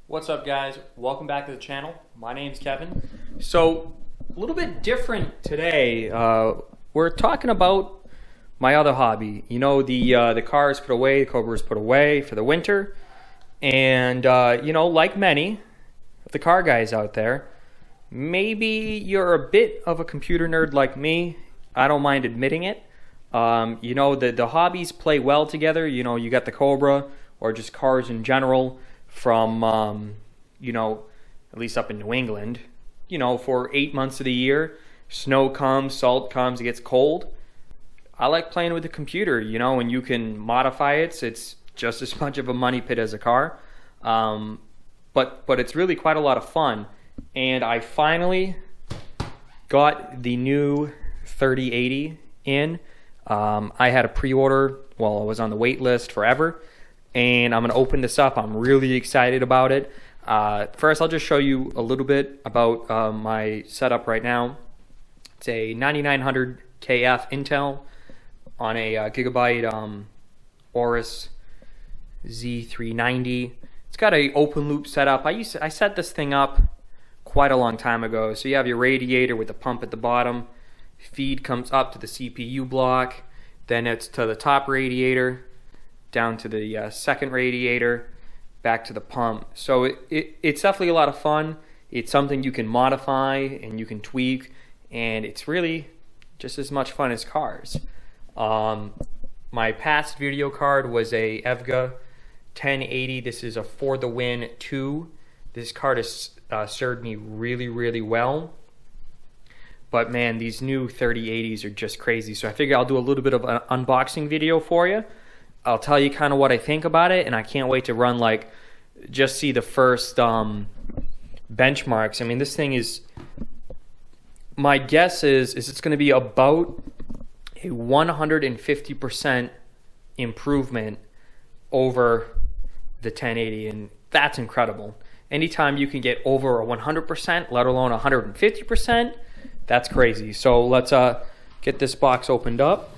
What's up, guys? Welcome back to the channel. My name's Kevin. So a little bit different today. We're talking about my other hobby. You know, the car is put away, the Cobra is put away for the winter, and you know, like many of the car guys out there, maybe you're a bit of a computer nerd like me. I don't mind admitting it. You know, the hobbies play well together. You know, you got the Cobra or just cars in general from, you know, at least up in New England, you know, for 8 months of the year. Snow comes, salt comes, it gets cold. I like playing with the computer, you know, and you can modify it. It's just as much of a money pit as a car. But it's really quite a lot of fun. And I finally got the new 3080 in. I had a pre-order while I was on the wait list forever, and I'm going to open this up. I'm really excited about it. First, I'll just show you a little bit about my setup right now. It's a 9900 KF Intel on a Gigabyte Auros Z390. It's got a open loop setup. I set this thing up quite a long time ago. So you have your radiator with the pump at the bottom. Feed comes up to the CPU block, then it's to the top radiator, down to the second radiator, back to the pump. So it's definitely a lot of fun. It's something you can modify and you can tweak, and it's really just as much fun as cars. My past video card was a eVGA 1080. This is a For the Win 2. This card has served me really well. But man, these new 3080s are just crazy. So I figure I'll do a little bit of an unboxing video for you. I'll tell you kind of what I think about it, and I can't wait to run, like, just see the first benchmarks. I mean, this thing is, my guess is it's going to be about a 150% improvement over the 1080, and that's incredible. Anytime you can get over a 100%, let alone 150%, that's crazy. So let's get this box opened up,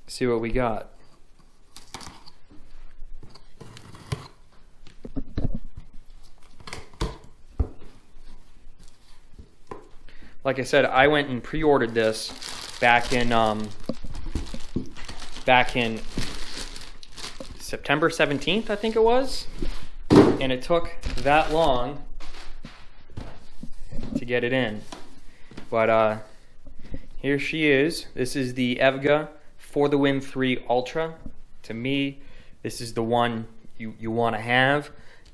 see what we got. Like I said, I went and pre-ordered this back in September 17th, I think it was, and it took that long to get it in. But here she is. This is the eVGA For the Win 3 Ultra. To me, this is the one you want to have.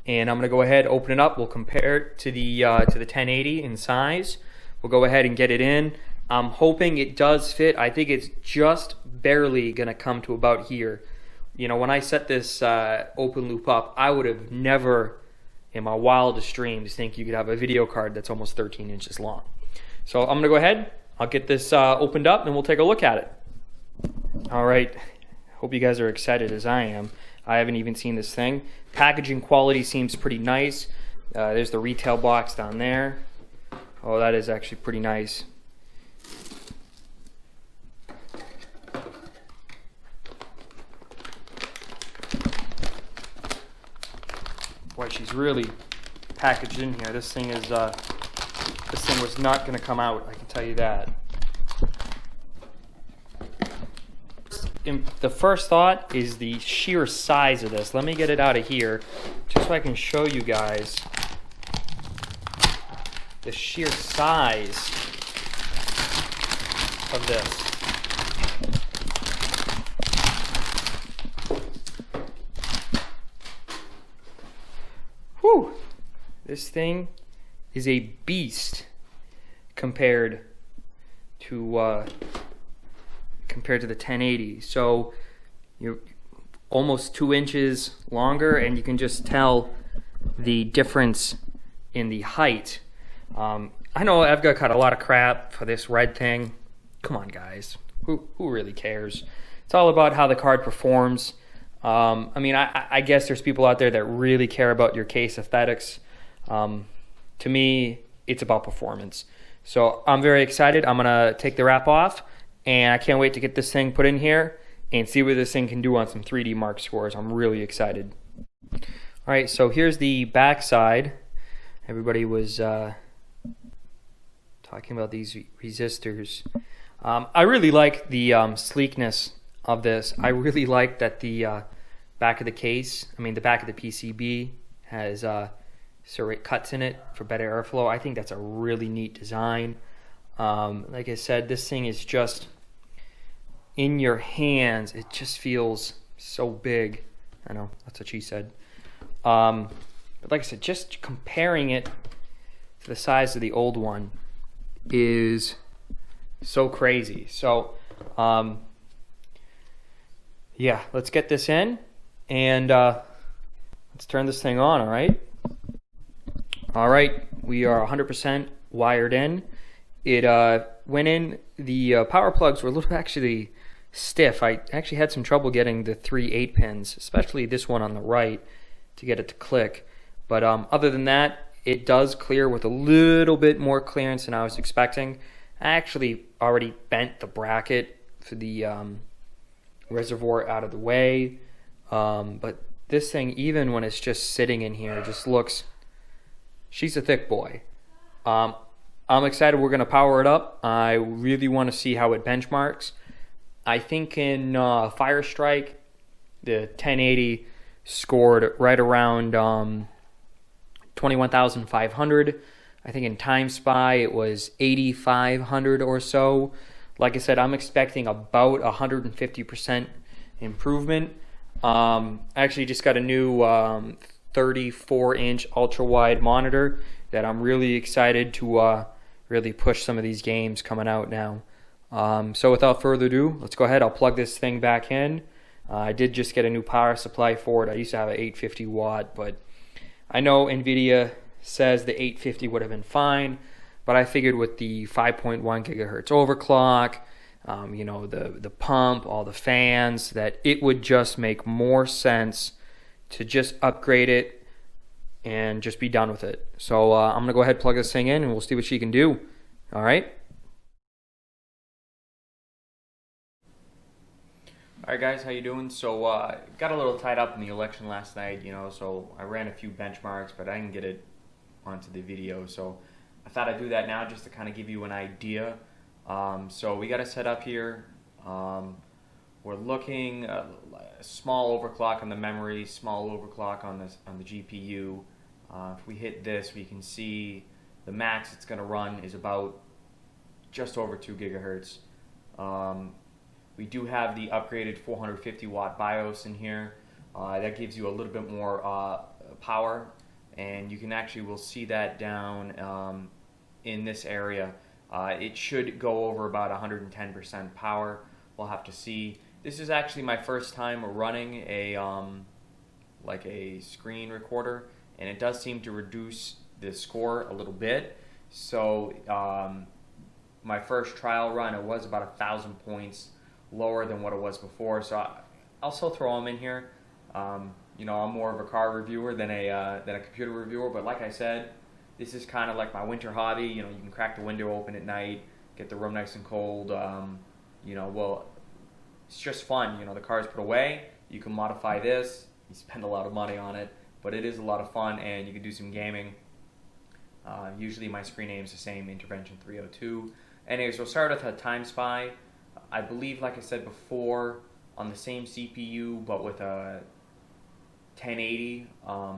And I'm going to go ahead, open it up. We'll compare it to the 1080 in size. We'll go ahead and get it in. I'm hoping it does fit. I think it's just barely going to come to about here. You know, when I set this open loop up, I would have never in my wildest dreams think you could have a video card that's almost 13 inches long. So I'm going to go ahead. I'll get this opened up and we'll take a look at it. All right. Hope you guys are excited as I am. I haven't even seen this thing. Packaging quality seems pretty nice. There's the retail box down there. Oh, that is actually pretty nice. Boy, she's really packaged in here. This thing is this thing was not going to come out, I can tell you that. The first thought is the sheer size of this. Let me get it out of here just so I can show you guys the sheer size of this. Whew! This thing is a beast compared to the 1080. So you're almost 2 inches longer, and you can just tell the difference in the height. I know eVGA got a lot of crap for this red thing. Come on, guys. Who really cares? It's all about how the card performs. I mean, I guess there's people out there that really care about your case aesthetics. To me, it's about performance. So I'm very excited. I'm gonna take the wrap off, and I can't wait to get this thing put in here and see what this thing can do on some 3D Mark scores. I'm really excited. All right, so here's the back side. Everybody was talking about these resistors. I really like the sleekness of this. I really like that the back of the case, the back of the PCB has serrate cuts in it for better airflow. I think that's a really neat design. Like I said, this thing is just in your hands. It just feels so big. I know, that's what she said. But like I said, just comparing it to the size of the old one is so crazy. So yeah, let's get this in and let's turn this thing on. All right, we are 100% wired in. It went in. The power plugs were a little actually stiff. I actually had some trouble getting the 3 8-pins, especially this one on the right, to get it to click. But other than that, it does clear with a little bit more clearance than I was expecting. I actually already bent the bracket for the reservoir out of the way. But this thing, even when it's just sitting in here, just looks, she's a thick boy. I'm excited. We're going to power it up. I really want to see how it benchmarks. I think in Fire Strike, the 1080 scored right around 21,500. I think in Time Spy it was 8,500 or so. Like I said, I'm expecting about 150% improvement. I actually just got a new 34-inch ultra-wide monitor that I'm really excited to really push some of these games coming out now. So without further ado, let's go ahead. I'll plug this thing back in. I did just get a new power supply for it. I used to have an 850 watt, but I know Nvidia says the 850 would have been fine, but I figured with the 5.1 gigahertz overclock, the pump, all the fans, that it would just make more sense to just upgrade it and just be done with it. So I'm going to go ahead and plug this thing in and we'll see what she can do. All right. All right, guys, how you doing? So got a little tied up in the election last night, so I ran a few benchmarks, but I didn't get it onto the video. So I thought I'd do that now just to kind of give you an idea. So we got it set up here. We're looking at a small overclock on the memory, small overclock on the GPU. If we hit this, we can see the max it's going to run is about just over 2 gigahertz. We do have the upgraded 450 watt BIOS in here. That gives you a little bit more power, and you can actually, we'll see that down in this area. It should go over about 110% power. We'll have to see. This is actually my first time running a like a screen recorder, and it does seem to reduce the score a little bit. So my first trial run, it was about 1,000 points lower than what it was before. So I'll still throw them in here. I'm more of a car reviewer than a computer reviewer, but like I said, this is kind of like my winter hobby. You can crack the window open at night, get the room nice and cold. Well, it's just fun. The car is put away. You can modify this. You spend a lot of money on it, but it is a lot of fun, and you can do some gaming. Usually my screen name is the same, Intervention 302. Anyways, we'll start with a Time Spy. I believe, like I said before, on the same CPU, but with a 1080, I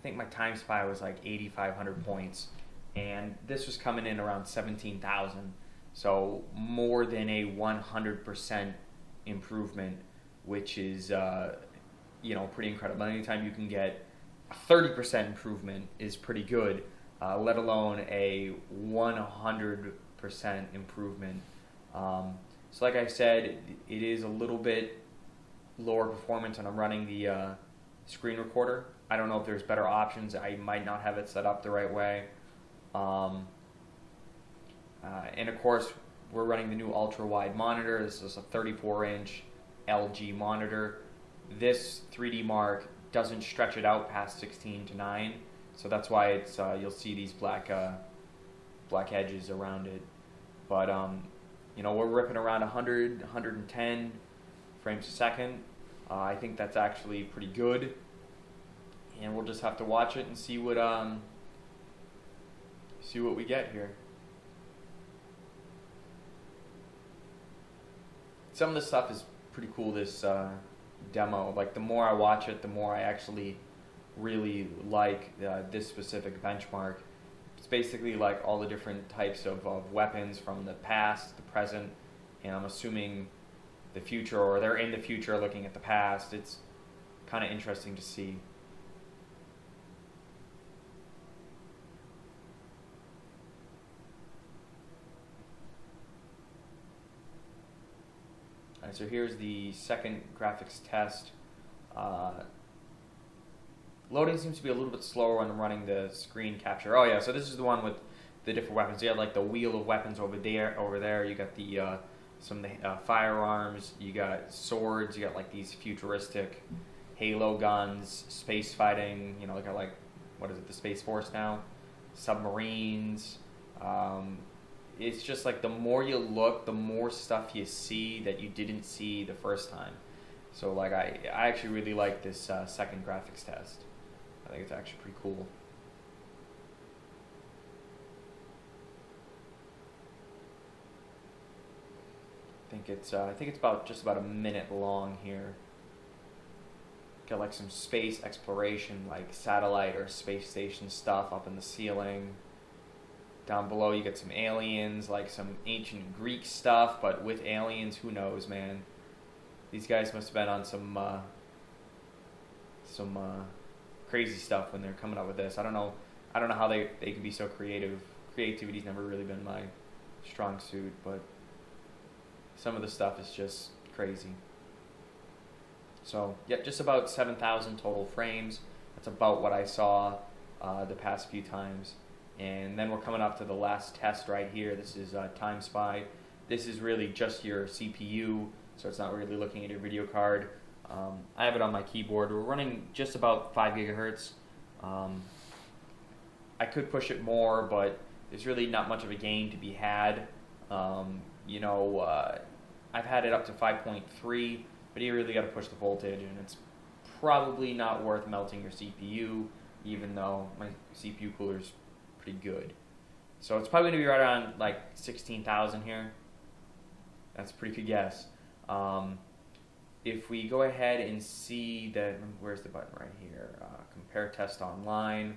think my Time Spy was like 8,500 points, and this was coming in around 17,000. So more than a 100% improvement, which is pretty incredible. Anytime you can get a 30% improvement is pretty good, let alone a 100% improvement. So like I said, it is a little bit lower performance, and I'm running the screen recorder. I don't know if there's better options. I might not have it set up the right way. And of course, we're running the new ultra-wide monitor. This is a 34-inch LG monitor. This 3D Mark doesn't stretch it out past 16:9, so that's why it's you'll see these black edges around it. But we're ripping around 100, 110 frames a second. I think that's actually pretty good. and we'll just have to watch it and see what we get here. Some of this stuff is pretty cool, this demo. Like, the more I watch it, the more I actually really like this specific benchmark. It's basically like all the different types of weapons from the past, the present, and I'm assuming the future, or they're in the future looking at the past. It's kind of interesting to see. Alright, so here's the second graphics test. Loading seems to be a little bit slower when I'm running the screen capture. Oh yeah, so this is the one with the different weapons. You have like the wheel of weapons over there. You got the some of the firearms. You got swords. You got like these futuristic Halo guns, space fighting. You know, they got like, what is it, the Space Force now? Submarines. It's just like the more you look, the more stuff you see that you didn't see the first time. So like I actually really like this second graphics test. I think it's actually pretty cool. I think it's about just about a minute long here. Got like some space exploration, like satellite or space station stuff up in the ceiling. Down below you get some aliens, like some ancient Greek stuff, but with aliens, who knows, man. These guys must have been on some crazy stuff when they're coming up with this. I don't know how they can be so creative. Creativity's never really been my strong suit, but some of the stuff is just crazy. So yeah, just about 7,000 total frames. That's about what I saw the past few times. And then we're coming up to the last test right here. This is Time Spy. This is really just your CPU, so it's not really looking at your video card. I have it on my keyboard. We're running just about 5 gigahertz. I could push it more, but there's really not much of a gain to be had. You know, I've had it up to 5.3, but you really got to push the voltage, and it's probably not worth melting your CPU, even though my CPU cooler's pretty good. So it's probably going to be right around like 16,000 here. That's a pretty good guess. If we go ahead and see that, where's the button right here? Compare test online.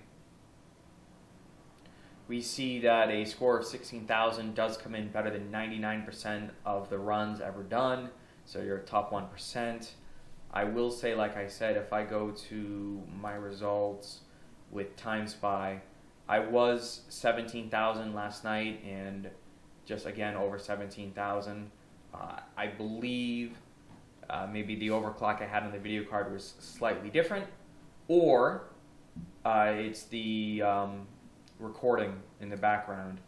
We see that a score of 16,000 does come in better than 99% of the runs ever done. So you're top 1%. I will say, like I said, if I go to my results with Time Spy, I was 17,000 last night, and just again over 17,000. I believe maybe the overclock I had on the video card was slightly different, or it's the recording in the background.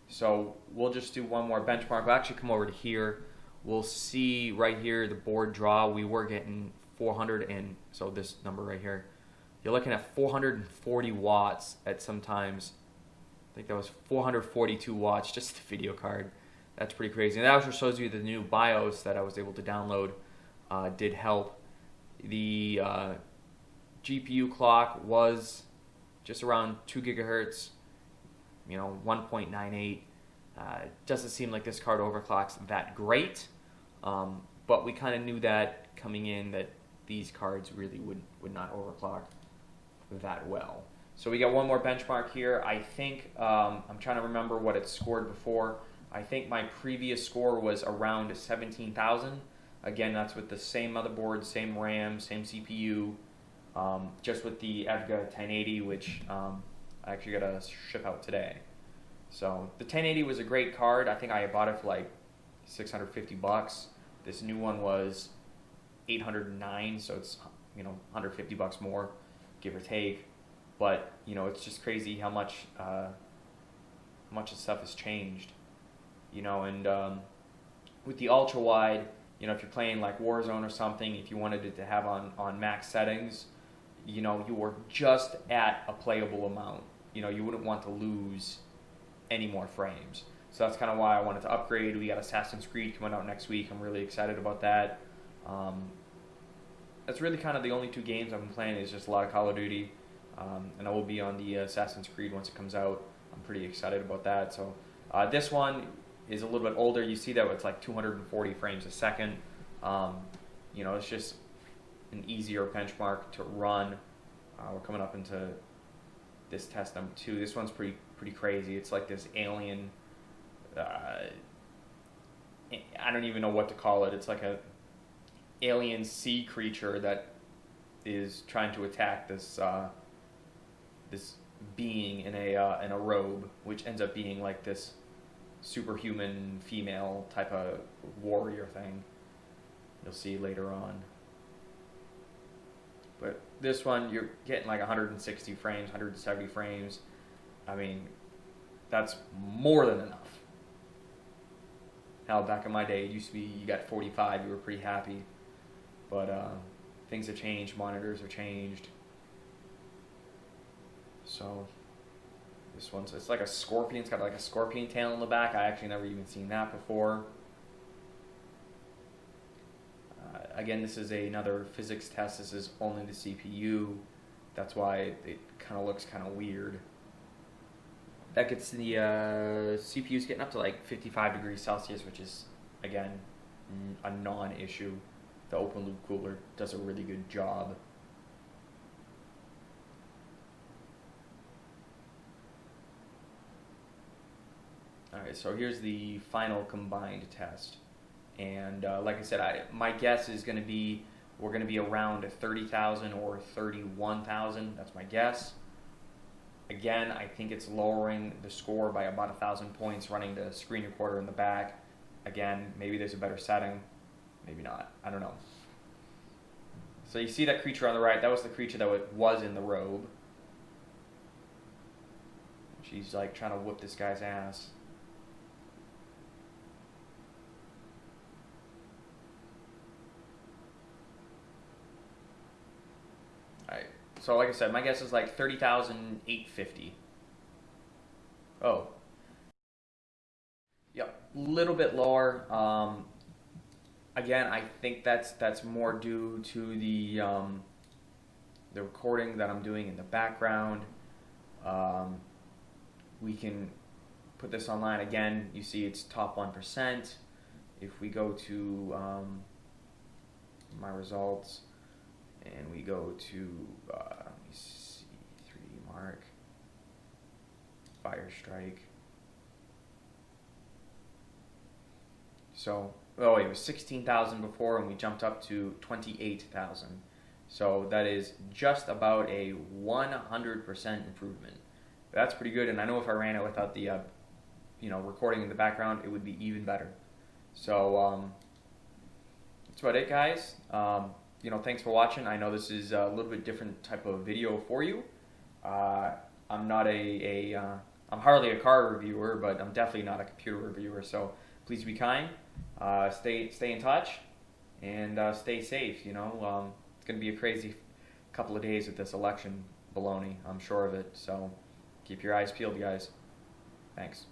So we'll just do one more benchmark. We'll actually come over to here. We'll see right here the board draw. We were getting 400, and so this number right here, you're looking at 440 watts at some times. I think that was 442 watts, just the video card. That's pretty crazy. And that also shows you the new BIOS that I was able to download did help. The GPU clock was just around 2 gigahertz, you know, 1.98. Doesn't seem like this card overclocks that great, but we kind of knew that coming in, that these cards really would not overclock that well. So we got one more benchmark here. I think, I'm trying to remember what it scored before. I think my previous score was around 17,000. Again, that's with the same motherboard, same RAM, same CPU, just with the eVGA 1080, which I actually got to ship out today. So the 1080 was a great card. I think I bought it for like 650 bucks. This new one was 809, so it's, you know, 150 bucks more, give or take. But, you know, it's just crazy how much the stuff has changed. You know, and with the ultra wide, you know, if you're playing like Warzone or something, if you wanted it to have on max settings, you know, you were just at a playable amount. You know, you wouldn't want to lose any more frames. So that's kind of why I wanted to upgrade. We got Assassin's Creed coming out next week. I'm really excited about that. That's really kind of the only two games I've been playing, is just a lot of Call of Duty. and I will be on the Assassin's Creed once it comes out. I'm pretty excited about that. So this one is a little bit older. You see that it's like 240 frames a second. You know, it's just an easier benchmark to run. We're coming up into this test number 2. This one's pretty crazy. It's like this alien. I don't even know what to call it. It's like a alien sea creature that is trying to attack this this being in a robe, which ends up being like this superhuman female type of warrior thing. You'll see later on. But this one, you're getting like 160 frames, 170 frames. I mean, that's more than enough. Now, back in my day, it used to be you got 45, you were pretty happy. But things have changed, monitors have changed. So this one's, it's like a scorpion. It's got like a scorpion tail in the back. I actually never even seen that before. Again, this is another physics test. This is only the CPU. That's why it kind of looks kind of weird. That gets the CPU's getting up to like 55 degrees Celsius, which is, again, a non-issue. The open loop cooler does a really good job. Alright, so here's the final combined test. And like I said, my guess is going to be, we're going to be around 30,000 or 31,000. That's my guess. Again, I think it's lowering the score by about 1,000 points running the screen recorder in the back. Again, maybe there's a better setting. Maybe not. I don't know. So you see that creature on the right? That was the creature that was in the robe. She's like trying to whoop this guy's ass. Alright, so like I said, my guess is like 30,850. Oh. Yep, little bit lower. Again, I think that's more due to the recording that I'm doing in the background. We can put this online again. You see it's top 1%. If we go to my results and we go to let me see, 3D Mark, Fire Strike. So, oh, it was 16,000 before, and we jumped up to 28,000. So that is just about a 100% improvement. That's pretty good, and I know if I ran it without the, recording in the background, it would be even better. So that's about it, guys. Thanks for watching. I know this is a little bit different type of video for you. I'm not I'm hardly a car reviewer, but I'm definitely not a computer reviewer. So please be kind. Stay in touch, and stay safe. It's going to be a crazy couple of days with this election baloney. I'm sure of it. So keep your eyes peeled, guys. Thanks.